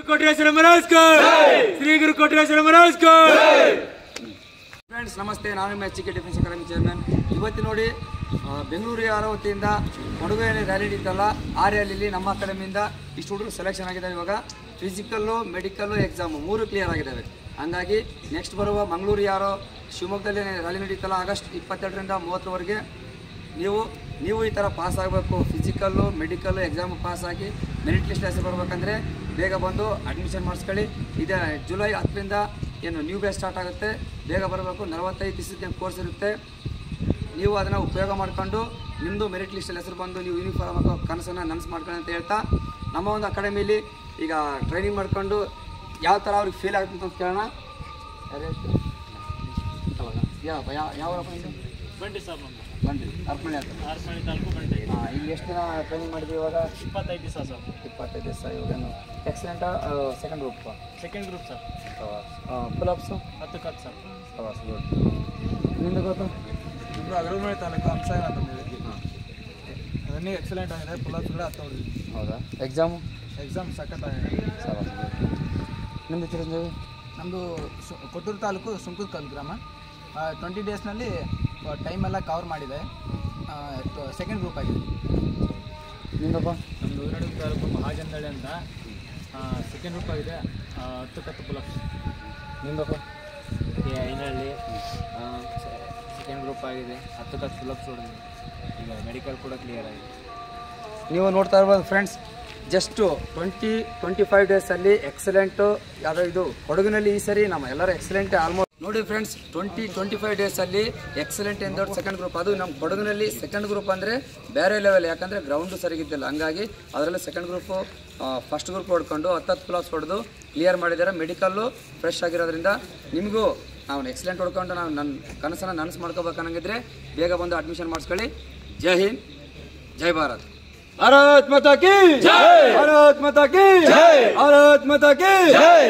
कोटेश्वर महाराज को श्री गुरु कोटेश्वर महाराज को ಫ್ರೆಂಡ್ಸ್ ನಮಸ್ತೆ, ನಾನು ನಿಮ್ಮ HK ಡಿಫೆನ್ಸ್ ಅಕಾಡೆಮಿ ಚೇರ್ಮನ್. ಇವತ್ತು ನೋಡಿ ಬೆಂಗಳೂರು ಯಾರ ವತಿಯಿಂದ ಕೊಡಗೇಲಿ ರ್ಯಾಲಿ ಇತ್ತಲ್ಲ, ಆ ರ್ಯಾಲಿಲಿ ನಮ್ಮ ಅಕಾಡೆಮಿಯಿಂದ ಇಷ್ಟು ಹುಡುಗರು ಸೆಲೆಕ್ಷನ್ ಆಗಿದ್ದಾರೆ. ಇವಾಗ ಫಿಸಿಕಲ್ಲು, ಮೆಡಿಕಲ್ಲು, ಎಕ್ಸಾಮು 3 ಕ್ಲಿಯರ್ ಆಗಿದ್ದಾವೆ. ಹಂಗಾಗಿ ನೆಕ್ಸ್ಟ್ ಬರುವ ಮಂಗಳೂರು ಯಾರೋ ಶಿವಮೊಗ್ಗದಲ್ಲಿ ರ್ಯಾಲಿ ನಡೀತಲ್ಲ, ಆಗಸ್ಟ್ 22ರಿಂದ 30ರವರೆಗೆ ನೀವು ಈ ಥರ ಪಾಸ್ ಆಗಬೇಕು. ಫಿಸಿಕಲ್ಲು, ಮೆಡಿಕಲ್ಲು, ಎಕ್ಸಾಮು ಪಾಸ್ ಆಗಿ ಮೆರಿಟ್ ಲಿಸ್ಟ್ ಹೆಸರು ಬರಬೇಕಂದ್ರೆ ಬೇಗ ಬಂದು ಅಡ್ಮಿಷನ್ ಮಾಡಿಸ್ಕೊಳ್ಳಿ. ಇದೆ ಜುಲೈ 10ರಿಂದ ಏನು ನ್ಯೂ ಬ್ಯಾಚ್ ಸ್ಟಾರ್ಟ್ ಆಗುತ್ತೆ, ಬೇಗ ಬರಬೇಕು. 45 ದಿವಸಕ್ಕೆ ಕೋರ್ಸ್ ಇರುತ್ತೆ. ನೀವು ಅದನ್ನು ಉಪಯೋಗ ಮಾಡಿಕೊಂಡು ನಿಮ್ಮದು ಮೆರಿಟ್ ಲಿಸ್ಟಲ್ಲಿ ಹೆಸರು ಬಂದು ನೀವು ಯೂನಿಫಾರ್ಮ್ ಹಾಕೋ ಕನಸನ್ನು ನನಸು ಮಾಡ್ಕೊಳ್ಳಿ ಅಂತ ಹೇಳ್ತಾ, ನಮ್ಮ ಒಂದು ಅಕಾಡೆಮಿಲಿ ಈಗ ಟ್ರೈನಿಂಗ್ ಮಾಡಿಕೊಂಡು ಯಾವ ಥರ ಅವ್ರಿಗೆ ಫೀಲ್ ಆಗುತ್ತೆ ಅಂತ ಕೇಳೋಣ. ಯಾವ ಬಂಡಿ ಸರ್, ಬಂಡಿ ಅರ್ಪಣೆ ಅಂತ ಇಲ್ಲಿ ಎಷ್ಟು ದಿನ ಟ್ರೈನಿಂಗ್ ಮಾಡಿದ್ವಿ? ಇವಾಗ 25 ದಿವಸ ಸರ್. 25 ದಿವಸ. ಇವಾಗೇನು ಎಕ್ಸಲೆಂಟಾ second group? Second group sir. Pull ups 10 cut sir. Good. ನಿಮ್ದು ಗೊತ್ತು? ನಿಮ್ಮದು ಅಗರಮನೆ ತಾಲೂಕು ಹಂಸಾಗ ಅಂತಂದೇಳಿ ರನ್ನಿಂಗ್ ಎಕ್ಸಲೆಂಟ್ ಆಗಿದೆ. ಫುಲ್-ಅಪ್ಸ್ ಕೂಡ 10 ಹೊಡೆದಿದ್ವಿ. ಹೌದಾ? ಎಕ್ಸಾಮ್ ಸಖತ್ ಆಗಿದೆ. ನಿಮ್ಮದು ಚಿರಂಜೀವಿ? ನಮ್ಮದು ಕೊಟ್ಟೂರು ತಾಲೂಕು ಸುಂಕದ ಗ್ರಾಮ. 20 ಡೇಸ್ನಲ್ಲಿ ಟೈಮೆಲ್ಲ ಕವರ್ ಮಾಡಿದೆ. ಸೆಕೆಂಡ್ ಗ್ರೂಪ್ ಆಗಿದೆ. ನಿಮ್ಮದಪ್ಪ? ನಮ್ಮದು ಉರಡು ತಾಲೂಕು ಮಹಾಜನದಳ್ಳಿ ಅಂತ ಸೆಕೆಂಡ್ ಗ್ರೂಪ್ ಆಗಿದೆ. 10 ಕತ್ತು ಫುಲ್-ಅಪ್ಸ್. ನಿಮ್ಮದಪ್ಪ? ಐನಹಳ್ಳಿ ಸೆಕೆಂಡ್ ಗ್ರೂಪ್ ಆಗಿದೆ. 10 ಕತ್ತು ಫುಲ್-ಅಪ್ಸ್ ಹೊಡೆದಿದೆ. ಈಗ ಮೆಡಿಕಲ್ ಕೂಡ ಕ್ಲಿಯರ್ ಆಗಿದೆ. ನೀವು ನೋಡ್ತಾ ಇರ್ಬೋದು ಫ್ರೆಂಡ್ಸ್, ಜಸ್ಟು 20-25 ಡೇಸಲ್ಲಿ ಎಕ್ಸಲೆಂಟು. ಯಾವುದೋ ಇದು ಕೊಡಗಿನಲ್ಲಿ ಈ ಸರಿ ನಮ್ಮ ಎಲ್ಲರೂ ಎಕ್ಸಲೆಂಟ್ ಆಲ್ಮೋಸ್ಟ್ ನೋಡಿ ಫ್ರೆಂಡ್ಸ್. 20-25 ಡೇಸಲ್ಲಿ ಎಕ್ಸಲೆಂಟ್ ಎಂದವ್ರು ಸೆಕೆಂಡ್ ಗ್ರೂಪ್. ಅದು ನಮ್ಮ ಕೊಡಗಿನಲ್ಲಿ ಸೆಕೆಂಡ್ ಗ್ರೂಪ್ ಅಂದರೆ ಬೇರೆ ಲೆವೆಲ್, ಯಾಕಂದರೆ ಗ್ರೌಂಡು ಸರಿಗಿದ್ದಿಲ್ಲ. ಹಂಗಾಗಿ ಅದರಲ್ಲಿ ಸೆಕೆಂಡ್ ಗ್ರೂಪು ಫಸ್ಟ್ ಗ್ರೂಪ್ ಹೊಡ್ಕೊಂಡು 10 ಪ್ಲಸ್ ಹೊಡೆದು ಕ್ಲಿಯರ್ ಮಾಡಿದ್ದಾರೆ. ಮೆಡಿಕಲ್ಲು ಫ್ರೆಶ್ ಆಗಿರೋದ್ರಿಂದ ನಿಮಗೂ ನಾವು ಎಕ್ಸಲೆಂಟ್ ಹೊಡ್ಕೊಂಡು ನಾವು ನನ್ನ ಕನಸನ್ನು ನನಸು ಮಾಡ್ಕೋಬೇಕನ್ನಂಗಿದ್ರೆ ಬೇಗ ಬಂದು ಅಡ್ಮಿಷನ್ ಮಾಡಿಸ್ಕೊಳ್ಳಿ. ಜೈ ಹಿಂದ್, ಜೈ ಭಾರತ್. भारत माता की जय, भारत माता की जय, भारत माता की जय.